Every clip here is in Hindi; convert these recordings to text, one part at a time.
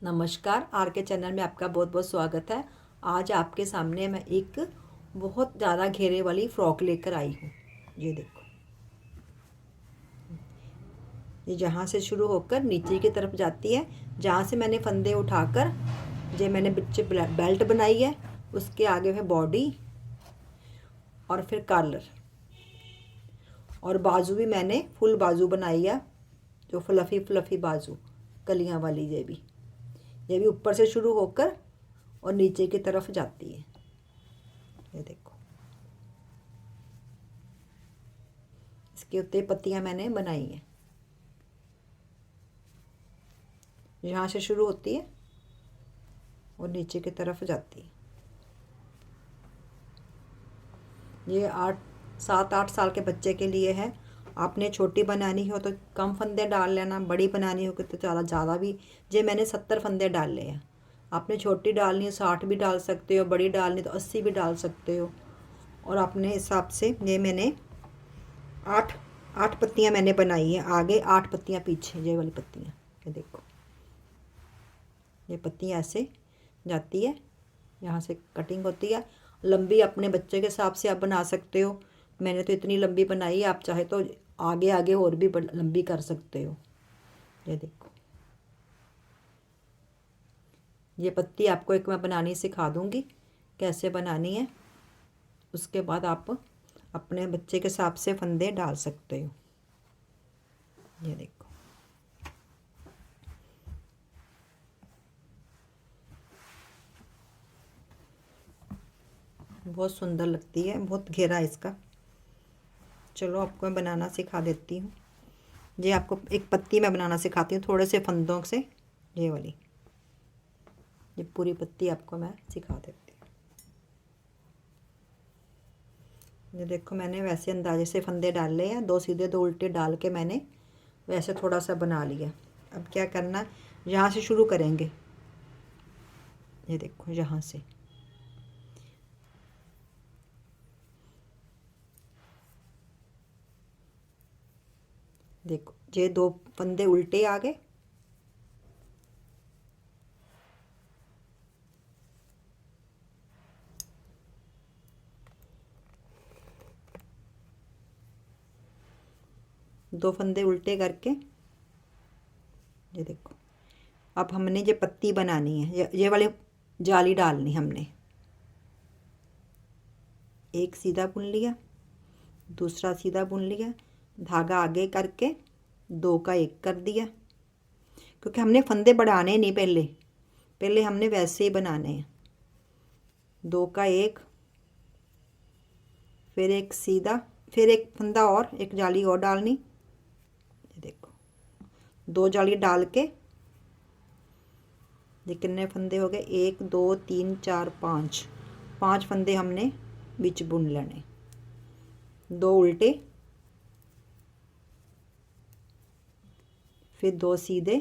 नमस्कार, आर के चैनल में आपका बहुत बहुत स्वागत है। आज आपके सामने मैं एक बहुत ज़्यादा घेरे वाली फ्रॉक लेकर आई हूँ। ये देखो, ये जहाँ से शुरू होकर नीचे की तरफ जाती है। जहाँ से मैंने फंदे उठाकर जो मैंने बच्चे बेल्ट बनाई है, उसके आगे है बॉडी और फिर कॉलर, और बाजू भी मैंने फुल बाजू बनाई है, जो फ्लफ़ी फ्लफ़ी बाजू कलियाँ वाली। ये भी ऊपर से शुरू होकर और नीचे की तरफ जाती है। ये देखो, इसके उत्ते पत्तियां मैंने बनाई हैं। यहाँ से शुरू होती है और नीचे की तरफ जाती है। ये 7-8 साल के बच्चे के लिए है। आपने छोटी बनानी हो तो कम फंदे डाल लेना, बड़ी बनानी हो तो ज़्यादा भी। ये मैंने 70 फंदे डाले हैं। आपने छोटी डालनी है 60 भी डाल सकते हो, बड़ी डालनी तो 80 भी डाल सकते हो। और अपने हिसाब से ये मैंने 8 पत्तियां मैंने बनाई है, आगे 8 पत्तियां पीछे। ये वाली पत्तियां, ये देखो, ये पत्तियां ऐसे जाती है। यहाँ से कटिंग होती है। लंबी अपने बच्चे के हिसाब से आप बना सकते हो। मैंने तो इतनी लंबी बनाई है, आप चाहे तो आगे आगे और भी लंबी कर सकते हो। ये देखो, ये पत्ती आपको एक मैं बनानी सिखा दूंगी कैसे बनानी है। उसके बाद आप अपने बच्चे के हिसाब से फंदे डाल सकते हो। ये देखो, बहुत सुंदर लगती है, बहुत घेरा है इसका। चलो आपको मैं बनाना सिखा देती हूँ। ये आपको एक पत्ती मैं बनाना सिखाती हूँ, थोड़े से फंदों से। ये वाली, ये पूरी पत्ती आपको मैं सिखा देती हूँ। ये देखो, मैंने वैसे अंदाजे से फंदे डाले हैं, 2 सीधे 2 उल्टे डाल के मैंने वैसे थोड़ा सा बना लिया। अब क्या करना, यहाँ से शुरू करेंगे। ये देखो, यहाँ से देखो, ये 2 फंदे उल्टे आ गए। दो फंदे उल्टे करके, ये देखो, अब हमने ये पत्ती बनानी है। ये वाली जाली डालनी हमने। एक सीधा बुन लिया, दूसरा सीधा बुन लिया, धागा आगे करके 2 का 1 कर दिया। क्योंकि हमने फंदे बढ़ाने नहीं, पहले हमने वैसे ही बनाने हैं। 2 का 1, फिर एक सीधा, फिर एक फंदा और, एक जाली और डालनी। ये देखो, 2 जाली डाल के ये कितने फंदे हो गए, 1 2 3 4 5 फंदे हमने बीच बुन लेने। 2 उल्टे, फिर 2 सीधे,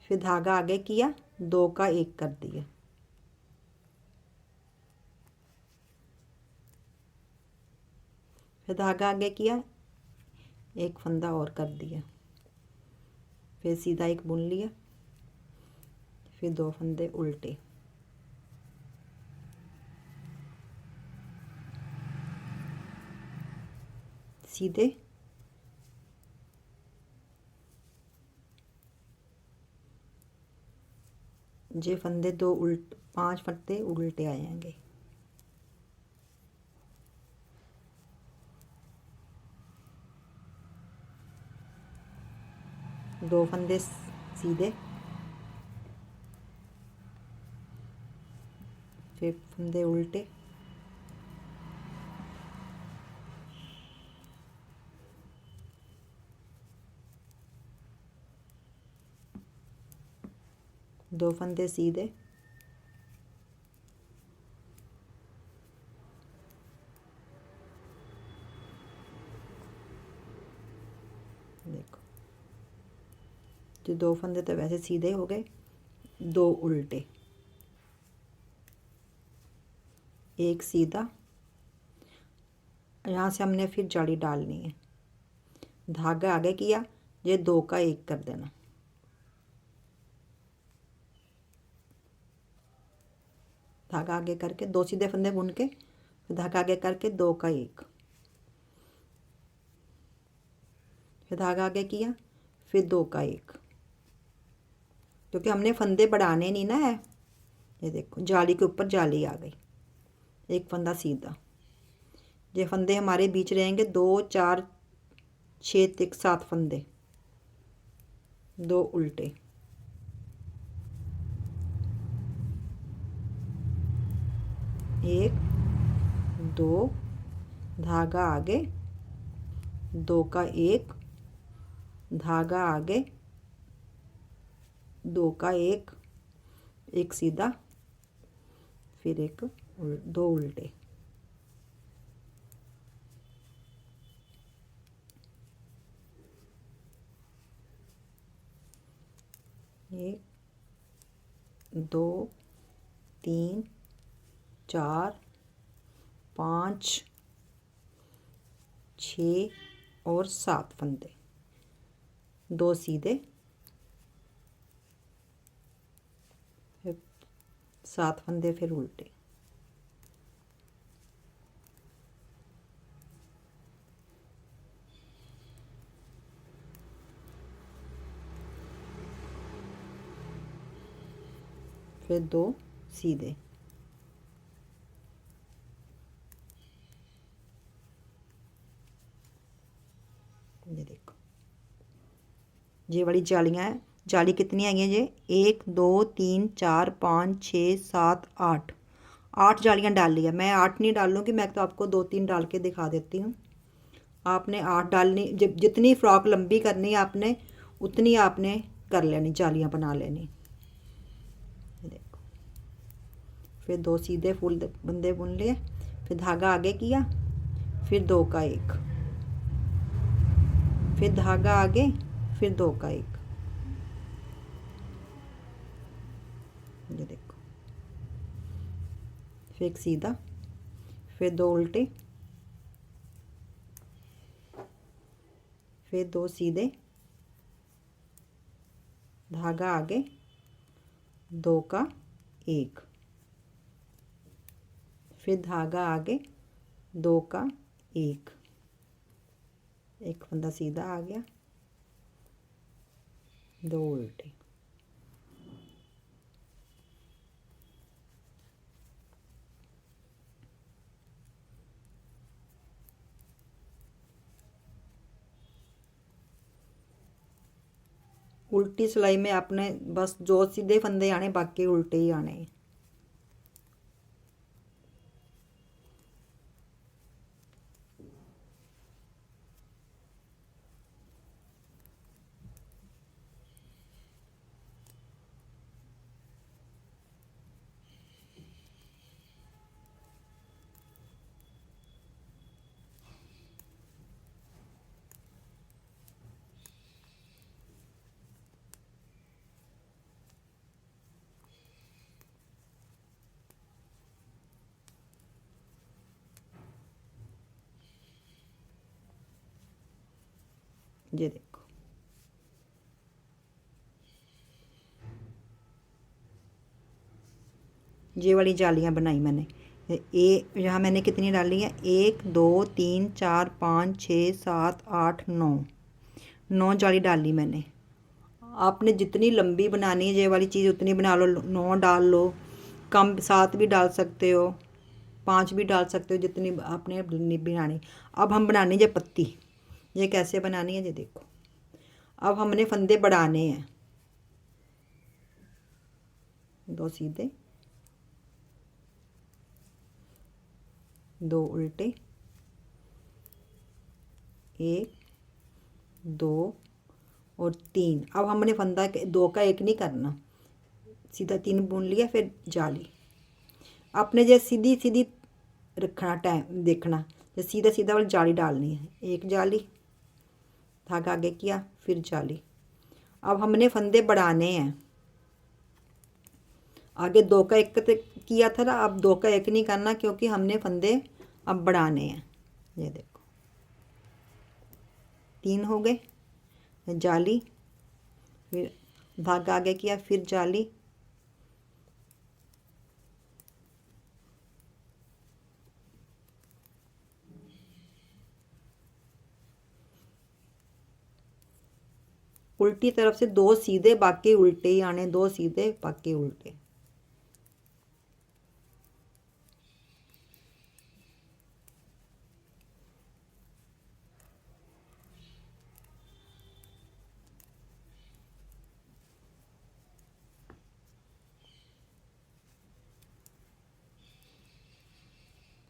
फिर धागा आगे किया, 2 का 1 कर दिया। फिर धागा आगे किया, एक फंदा और कर दिया, फिर सीधा 1 बुन लिया, फिर 2 फंदे उल्टे, सीधे, जे फंदे 2 उल्ट 5 फंदे उल्टे आएंगे। दो फंदे सीधे, फिर फंदे उल्टे, दो फंदे सीधे, देखो, जो 2 फंदे तो वैसे सीधे हो गए, 2 उल्टे, एक सीधा। यहाँ से हमने फिर जाली डालनी है। धागा आगे किया, ये 2 का 1 कर देना। धागा आगे करके 2 सीधे फंदे बुन के फिर धागा आगे करके 2 का 1, फिर धागा आगे किया, फिर 2 का 1, क्योंकि हमने फंदे बढ़ाने नहीं ना है। ये देखो जाली के ऊपर जाली आ गई, एक फंदा सीधा। ये फंदे हमारे बीच रहेंगे 2 4 6 तक 7 फंदे, 2 उल्टे, एक 2, धागा आगे, 2 का 1, धागा आगे, 2 का 1, एक सीधा, फिर एक 2 उल्टे। एक 2 3 4 5 6 और 7 फंदे, 2 सीधे, फिर 7 फंदे, फिर उल्टे। फिर 2 सीधे, ये देखो ये वाली जालियाँ हैं। जाली कितनी आई हैं ये 1 2 3 4 5 6 7 8, 8 जालियाँ डाल लिया। मैं 8 नहीं डालूँगी, मैं तो आपको 2 3 डाल के दिखा देती हूँ। आपने 8 डालनी, जब जितनी फ्रॉक लंबी करनी आपने उतनी आपने कर लेनी, जालियाँ बना लेनी। ये देखो फिर 2 सीधे फूल बंदे बुन लिए, फिर धागा आगे किया, फिर 2 का 1, फिर धागा आगे, फिर 2 का 1। ये देखो फिर एक सीधा, फिर 2 उल्टे, फिर 2 सीधे, धागा आगे, 2 का 1, फिर धागा आगे, 2 का 1, एक फंदा सीधा आ गया, 2 उल्टे। उल्टी सिलाई में आपने बस जो सीधे फंदे आने, बाकी उल्टे ही आने। ये देखो ये वाली जालियाँ बनाई मैंने। यहाँ मैंने कितनी डाली है 1 2 3 4 5 6 7 8 9, 9 जाली डाली मैंने। आपने जितनी लंबी बनानी है ये वाली चीज़ उतनी बना लो, 9 डाल लो, कम 7 भी डाल सकते हो, 5 भी डाल सकते हो, जितनी आपने बनानी। अब हम बनानी है पत्ती। ये कैसे बनानी है ये देखो। अब हमने फंदे बढ़ाने हैं, 2 सीधे, 2 उल्टे, 1 2 और 3। अब हमने फंदा 2 का 1 नहीं करना, सीधा 3 बुन लिया, फिर जाली। आपने जो सीधी सीधी रखना, टाइम देखना, जो सीधा सीधा वाली जाली डालनी है। एक जाली, धागा आगे किया, फिर जाली। अब हमने फंदे बढ़ाने हैं, आगे 2 का 1 किया था ना, अब 2 का 1 नहीं करना, क्योंकि हमने फंदे अब बढ़ाने हैं। ये देखो 3 हो गए, जाली, फिर धागा आगे किया, फिर जाली, उल्टी तरफ से 2 सीधे, बाकी उल्टे ही आने, 2 सीधे बाकी उल्टे।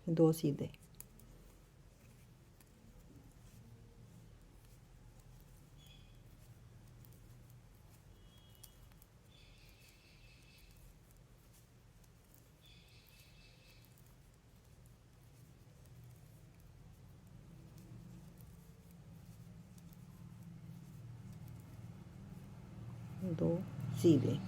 दो सीधे, दो सीधे,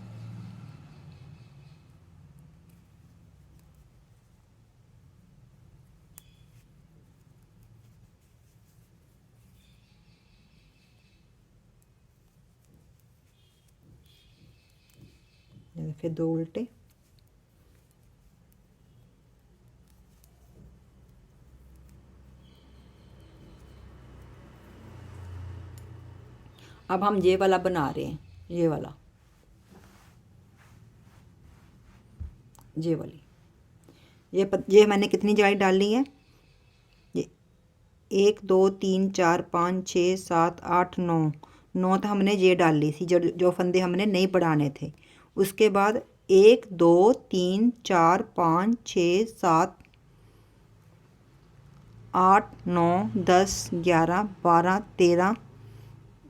फिर 2 उल्टे, अब हम ये वाला बना रहे हैं, ये वाला, ये वाली, ये मैंने कितनी जाली डाली है, ये 1 2 3 4 5 6 7 8 9, 9 तो हमने ये डाल ली थी, जो फंदे हमने नहीं बढ़ाने थे। उसके बाद 1 2 3 4 5 6 7 8 9 10 11 12 13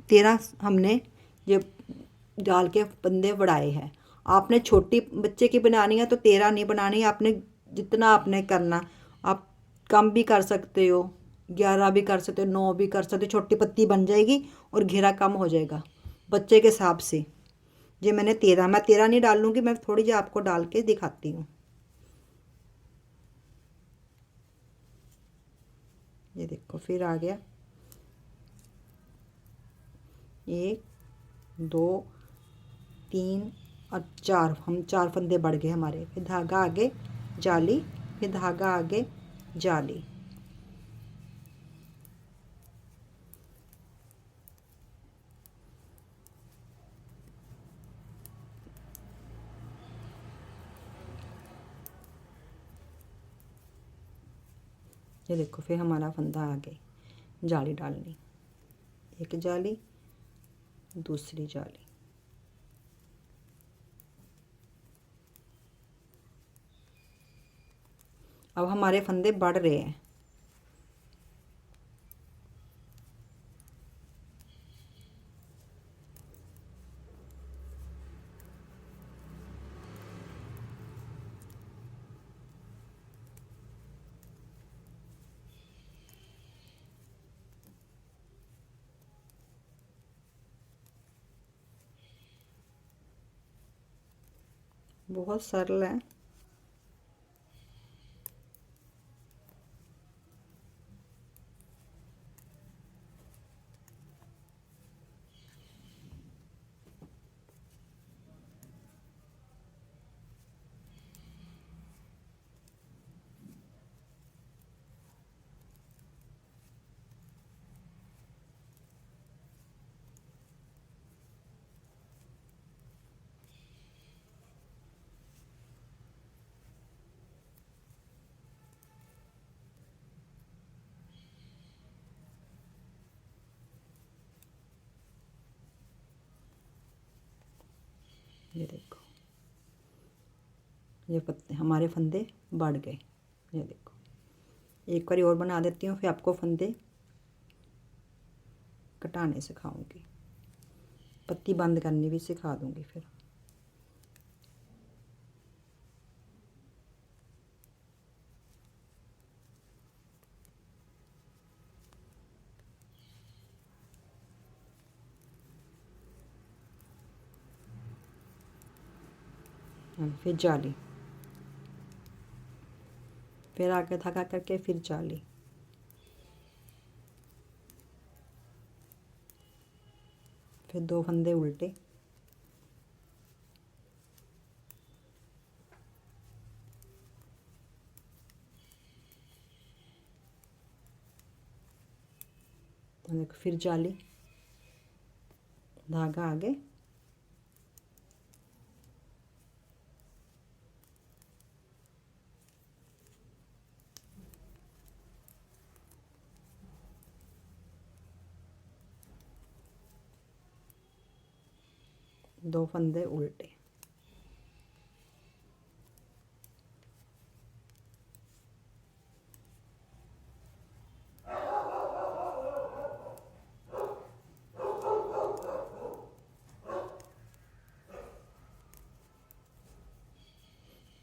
13 हमने ये डाल के फंदे बढ़ाए हैं। आपने छोटी बच्चे की बनानी है तो 13 नहीं बनानी है, आपने जितना आपने करना, आप कम भी कर सकते हो, 11 भी कर सकते हो, 9 भी कर सकते हो, छोटी पत्ती बन जाएगी और घेरा कम हो जाएगा बच्चे के हिसाब से। ये मैंने 13, मैं 13 नहीं डाल लूँगी, मैं थोड़ी जी आपको डाल के दिखाती हूँ। ये देखो फिर आ गया, 1 2 3 और 4, हम 4 फंदे बढ़ गए हमारे। फिर धागा आगे जाली, फिर धागा आगे जाली, ये देखो फिर हमारा फंदा आगे जाली डालनी, एक जाली, दूसरी जाली, अब हमारे फंदे बढ़ रहे हैं। बहुत सरल है। ये देखो ये पत्ते हमारे फंदे बढ़ गए। ये देखो एक बार और बना देती हूँ, फिर आपको फंदे कटाने सिखाऊंगी, पत्ती बंद करनी भी सिखा दूंगी फिर। फिर जाली, फिर आगे धागा करके फिर जाली, फिर 2 फंदे उल्टे, देखो फिर जाली, धागा आगे, दो फंदे उल्टे,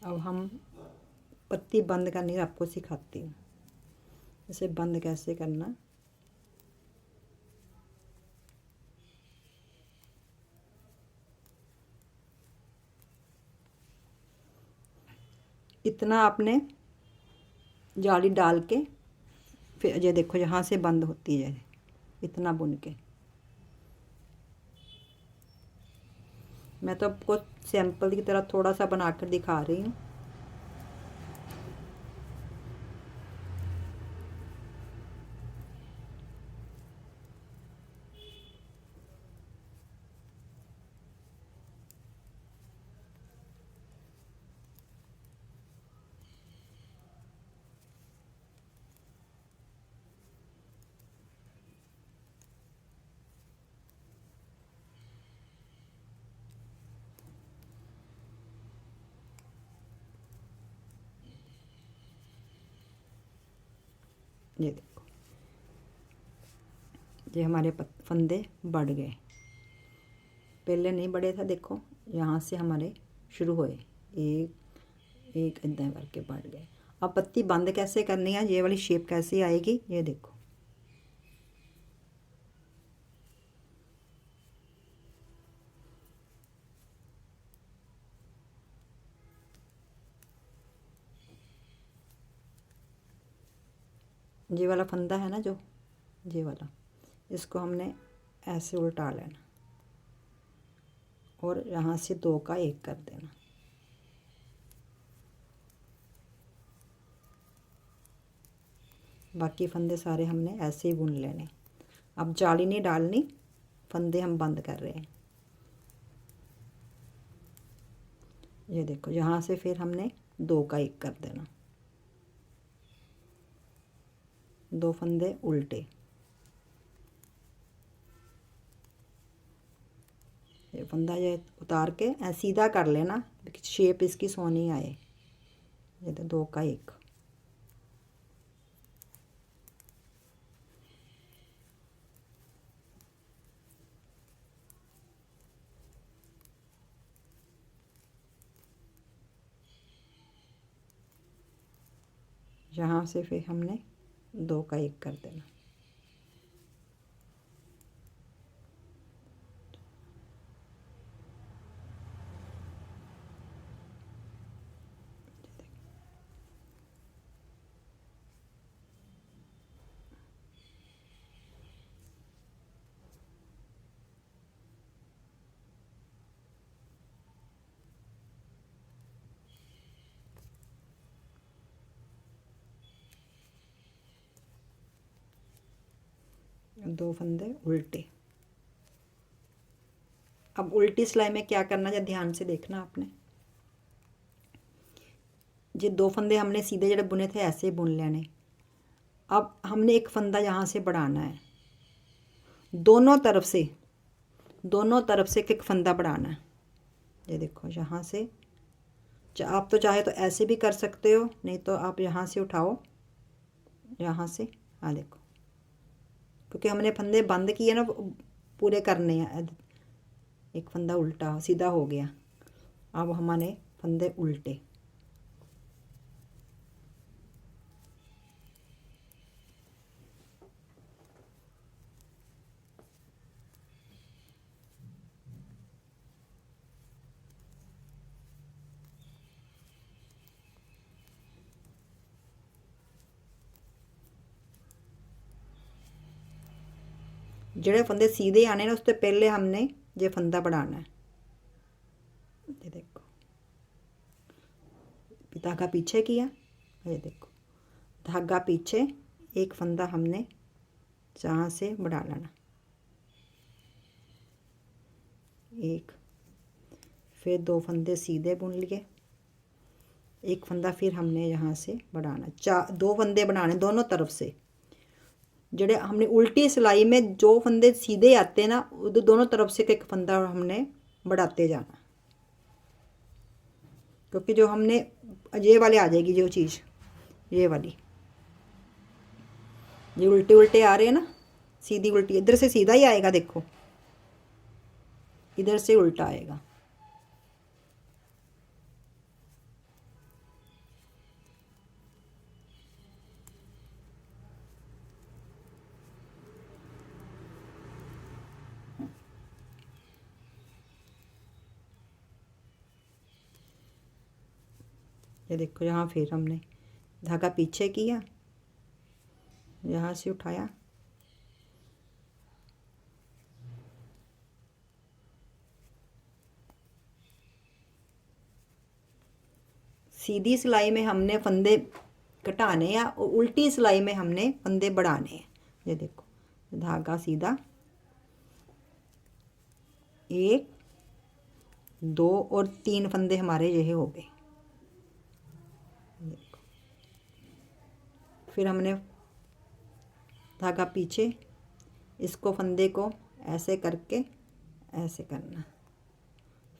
अब हम पत्ती बंद करनी आपको सिखाती हूँ, इसे बंद कैसे करना। इतना आपने जाली डाल के फिर ये देखो यहाँ से बंद होती है, इतना बुन के। मैं तो आपको सैंपल की तरह थोड़ा सा बनाकर दिखा रही हूँ। ये देखो, ये हमारे फंदे बढ़ गए, पहले नहीं बढ़े था, देखो यहाँ से हमारे शुरू हुए, एक एक इतना करके बढ़ गए। अब पत्ती बंद कैसे करनी है, ये वाली शेप कैसे आएगी, ये देखो। ये वाला फंदा है ना जो, ये वाला, इसको हमने ऐसे उल्टा लेना और यहाँ से 2 का 1 कर देना। बाकी फंदे सारे हमने ऐसे ही बुन लेने। अब जाली नहीं डालनी, फंदे हम बंद कर रहे हैं। ये देखो यहाँ से फिर हमने 2 का 1 कर देना, 2 फंदे उल्टे, ये फंदा ये उतार के सीधा कर लेना, शेप इसकी सोनी आए। ये तो 2 का 1, यहाँ से फिर हमने 2 का 1 कर देना। दो फंदे उल्टे। अब उल्टी सिलाई में क्या करना है, ध्यान से देखना आपने। ये 2 फंदे हमने सीधे जड़े बुने थे ऐसे बुन लेने। अब हमने एक फंदा यहाँ से बढ़ाना है, दोनों तरफ से एक फंदा बढ़ाना है। ये देखो यहाँ से, आप तो चाहे तो ऐसे भी कर सकते हो, नहीं तो आप यहाँ से उठाओ, यहाँ से, हाँ देखो, क्योंकि हमने फंदे बंद किए ना, पूरे करने हैं। एक फंदा उल्टा सीधा हो गया, अब हमारे फंदे उल्टे। जेड़े फंदे सीधे आने ना उससे पहले हमने ये फंदा बढ़ाना है। ये देखो, धागा पीछे किया, ये देखो धागा पीछे, एक फंदा हमने जहाँ से बढ़ा लेना, एक, फिर 2 फंदे सीधे बुन लिए, एक फंदा फिर हमने यहाँ से बढ़ाना, 2 फंदे बनाने दोनों तरफ से। जड़े हमने उल्टी सिलाई में जो फंदे सीधे आते ना उधर दोनों तरफ से एक फंदा हमने बढ़ाते जाना, क्योंकि जो हमने ये वाले आ जाएगी जो चीज़, ये वाली, ये उल्टे उल्टे आ रहे हैं ना, सीधी उल्टी, इधर से सीधा ही आएगा, देखो इधर से उल्टा आएगा। ये देखो, यहाँ फिर हमने धागा पीछे किया, यहाँ से उठाया, सीधी सिलाई में हमने फंदे घटाने हैं और उल्टी सिलाई में हमने फंदे बढ़ाने हैं। ये देखो, धागा सीधा, 1 2 और 3 फंदे हमारे यही हो गए। फिर हमने धागा पीछे, इसको फंदे को ऐसे करके ऐसे करना,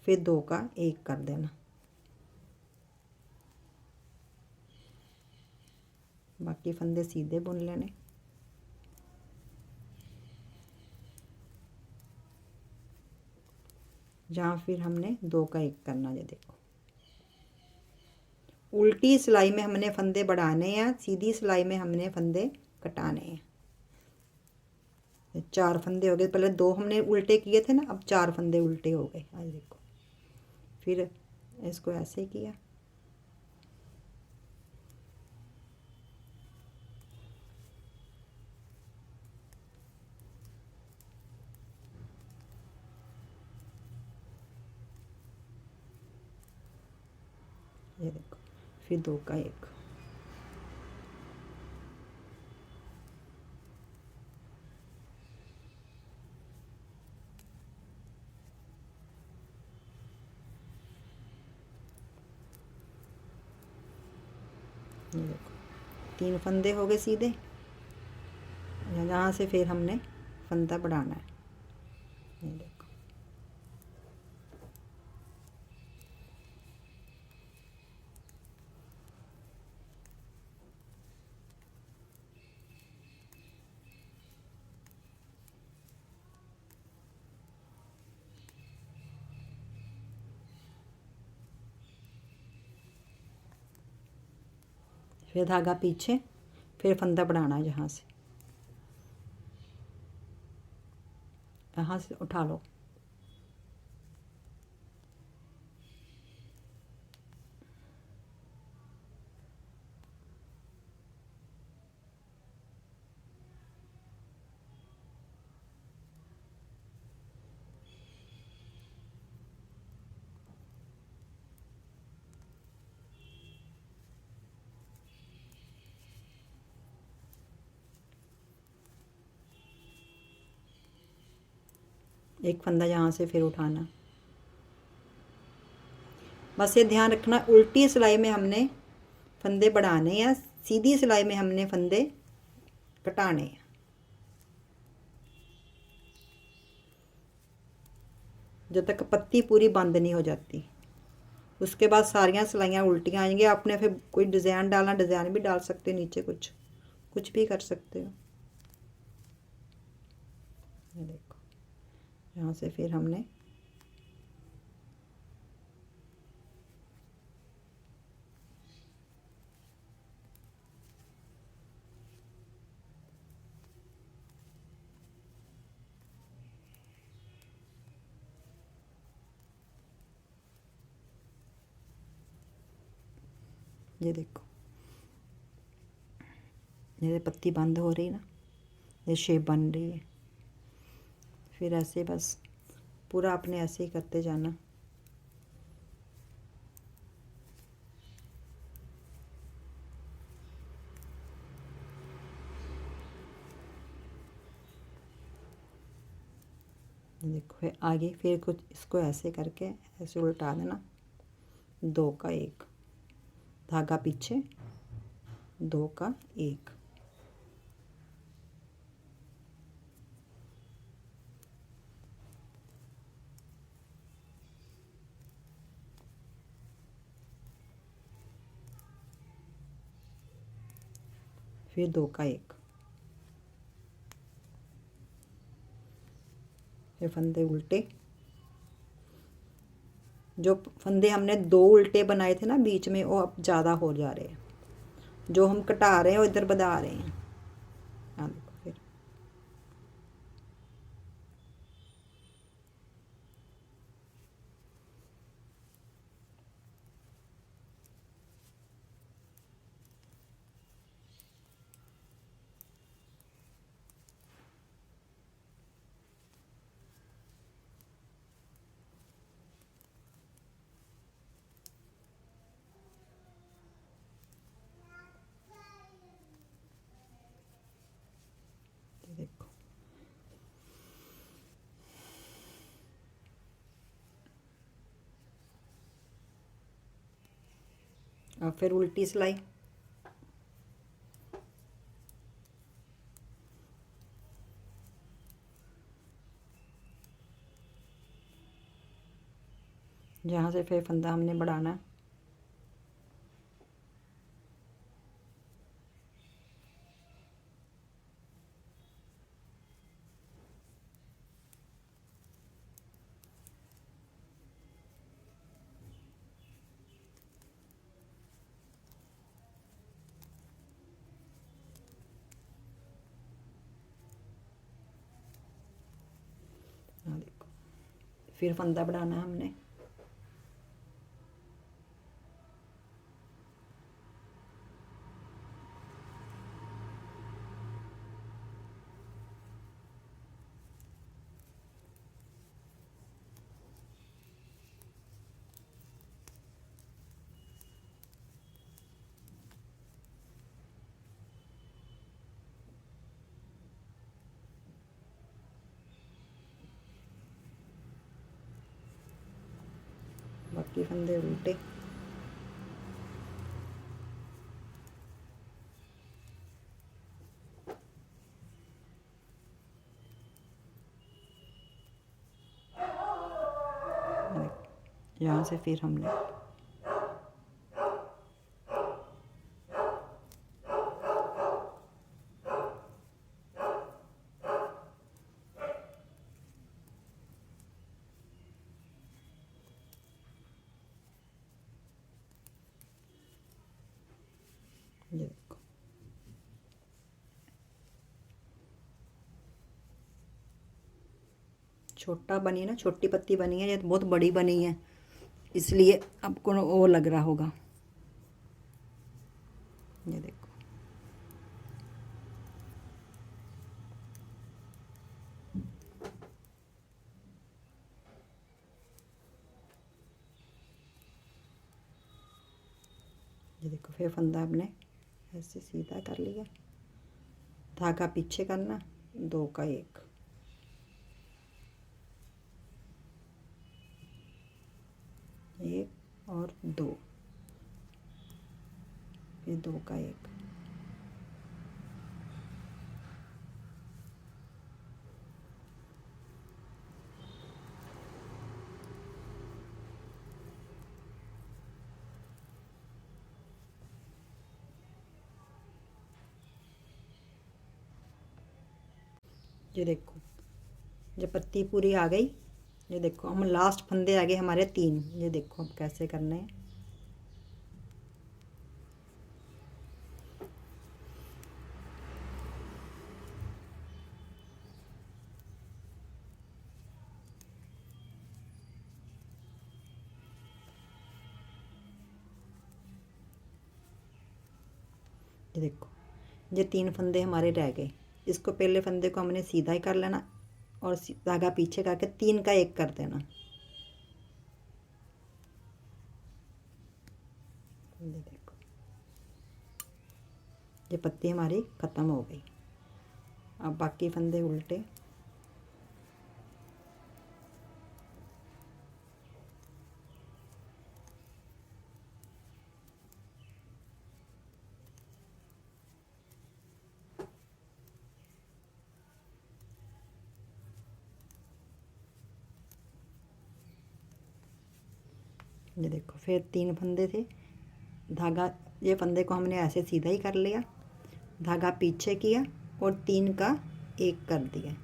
फिर 2 का 1 कर देना, बाकी फंदे सीधे बुन लेने। जहाँ फिर हमने 2 का 1 करना। ये देखो, उल्टी सिलाई में हमने फंदे बढ़ाने हैं, सीधी सिलाई में हमने फंदे कटाने हैं। 4 फंदे हो गए, पहले 2 हमने उल्टे किए थे ना, अब 4 फंदे उल्टे हो गए। आज देखो, फिर इसको ऐसे किया, ये देखो, फिर 2 का 1, ये देखो 3 फंदे हो गए सीधे। यहाँ से फिर हमने फंदा बढ़ाना है। ये देखो, फिर धागा पीछे, फिर फंदा बढ़ाना है। यहाँ से उठा लो, एक फंदा यहाँ से फिर उठाना। बस ये ध्यान रखना, उल्टी सिलाई में हमने फंदे बढ़ाने हैं, सीधी सिलाई में हमने फंदे कटाने हैं। जब तक पत्ती पूरी बंद नहीं हो जाती, उसके बाद सारियां सिलाइयाँ उल्टियाँ आएंगी। आपने फिर कोई डिज़ाइन डालना, डिज़ाइन भी डाल सकते हो, नीचे कुछ भी कर सकते हो। ये देखो, यहाँ से फिर हमने ये देखो, ये पत्ती बंद हो रही है ना, ये शेप बन रही है। फिर ऐसे बस पूरा आपने ऐसे ही करते जाना। देखो फिर आगे फिर कुछ इसको ऐसे करके ऐसे उल्टा देना। 2 का 1 धागा पीछे, 2 का 1। फिर 2 का 1। फिर फंदे उल्टे, जो फंदे हमने 2 उल्टे बनाए थे ना बीच में, वो अब ज़्यादा हो जा रहे हैं, जो हम कटा रहे हैं वो इधर बढ़ा रहे हैं। हाँ देखो फिर देखो और फिर उल्टी सिलाई। जहाँ से फिर फंदा हमने बढ़ाना, हाँ देखो फिर फंदा बढ़ाना हमने। बाकी फंदे उल्टे। यहाँ से फिर हमने ये देखो छोटा बनी है ना, छोटी पत्ती बनी है, ये बहुत बड़ी बनी है, इसलिए आपको वो लग रहा होगा। ये देखो ये देखो फिर फंदा आपने ऐसे सीधा कर लिया, धागा पीछे करना, 2 का 1, एक और 2, फिर 2 का 1। ये देखो जब पत्ती पूरी आ गई, ये देखो हम लास्ट फंदे आ गए हमारे 3। ये देखो अब कैसे करने हैं। ये देखो ये 3 फंदे हमारे रह गए, इसको पहले फंदे को हमने सीधा ही कर लेना, और धागा पीछे करके 3 का 1 कर देना। ये देखो, ये पत्ती हमारी ख़त्म हो गई। अब बाकी फंदे उल्टे, ये देखो फिर 3 फंदे थे, धागा ये फंदे को हमने ऐसे सीधा ही कर लिया, धागा पीछे किया और 3 का 1 कर दिया।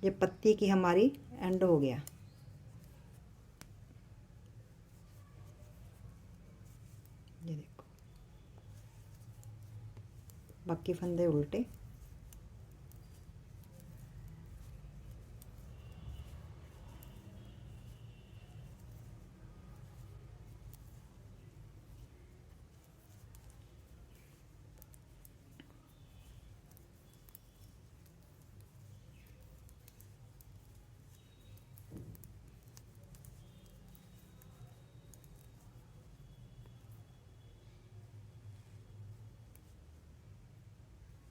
ये पत्ती की हमारी एंड हो गया। ये देखो बाकी फंदे उल्टे,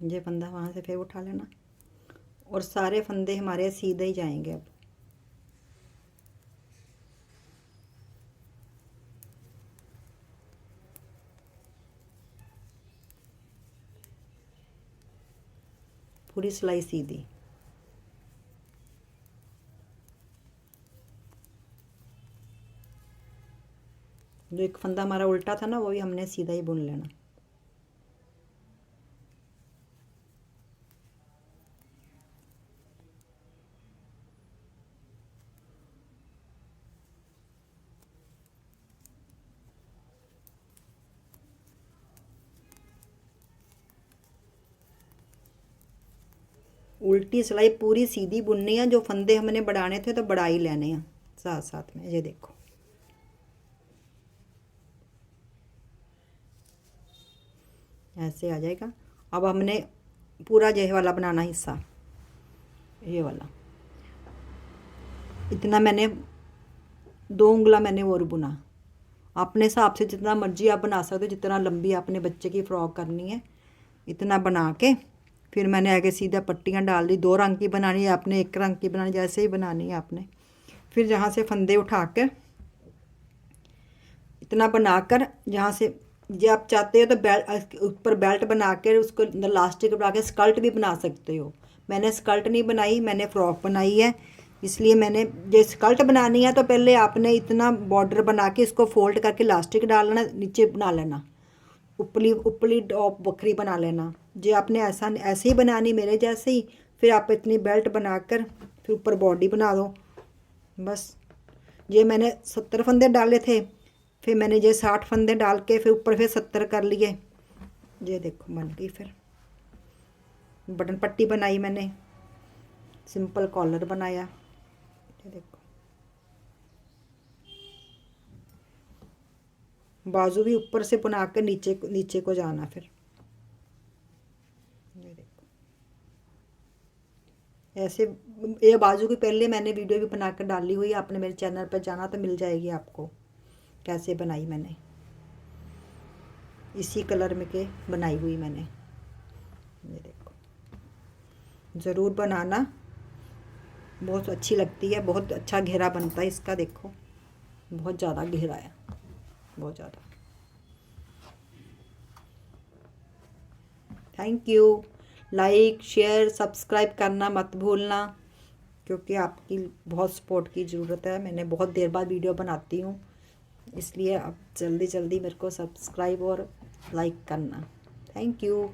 ये फंदा वहाँ से फिर उठा लेना और सारे फंदे हमारे सीधे ही जाएंगे। अब पूरी सिलाई सीधी। जो एक फंदा हमारा उल्टा था ना, वो भी हमने सीधा ही बुन लेना। उल्टी सिलाई पूरी सीधी बुननी है। जो फंदे हमने बढ़ाने थे तो बढ़ा ही लेने हैं साथ साथ में। ये देखो ऐसे आ जाएगा। अब हमने पूरा ये वाला बनाना हिस्सा, ये वाला इतना मैंने 2 उंगला मैंने और बुना। अपने हिसाब से जितना मर्जी आप बना सकते हो, जितना लंबी आपने बच्चे की फ्रॉक करनी है इतना बना के फिर मैंने आगे सीधा पट्टियाँ डाल दी। 2 रंग की बनानी है आपने, 1 रंग की बनानी, जैसे ही बनानी है आपने। फिर जहाँ से फंदे उठाकर इतना बनाकर, जहाँ से ये आप चाहते हो तो बेल्ट ऊपर बेल्ट बना कर उसको अंदर लास्टिक बना के स्कर्ट भी बना सकते हो। मैंने स्कर्ट नहीं बनाई, मैंने फ़्रॉक बनाई है। इसलिए मैंने ये स्कर्ट बनानी है तो पहले आपने इतना बॉर्डर बना के इसको फोल्ड करके लास्टिक डाल लेना, नीचे बना लेना, ऊपरी टॉप बकरी बना लेना। जो आपने ऐसे ही बनानी मेरे जैसे ही। फिर आप इतनी बेल्ट बनाकर फिर ऊपर बॉडी बना दो बस। ये मैंने 70 फंदे डाले थे, फिर मैंने ये 60 फंदे डाल के फिर ऊपर फिर 70 कर लिए। ये देखो बन गई। फिर बटन पट्टी बनाई मैंने, सिंपल कॉलर बनाया। ये देखो बाजू भी ऊपर से बना कर नीचे को जाना। फिर ये देखो ऐसे। ये बाजू की पहले मैंने वीडियो भी बनाकर डाली हुई है, आपने मेरे चैनल पर जाना तो मिल जाएगी आपको कैसे बनाई मैंने। इसी कलर में के बनाई हुई मैंने। ये देखो ज़रूर बनाना, बहुत अच्छी लगती है, बहुत अच्छा घेरा बनता है इसका। देखो बहुत ज़्यादा घेरा है, बहुत ज़्यादा। Thank you. Like share subscribe करना मत भूलना, क्योंकि आपकी बहुत सपोर्ट की ज़रूरत है। मैंने बहुत देर बाद वीडियो बनाती हूँ, इसलिए अब जल्दी जल्दी मेरे को सब्सक्राइब और लाइक करना। Thank you.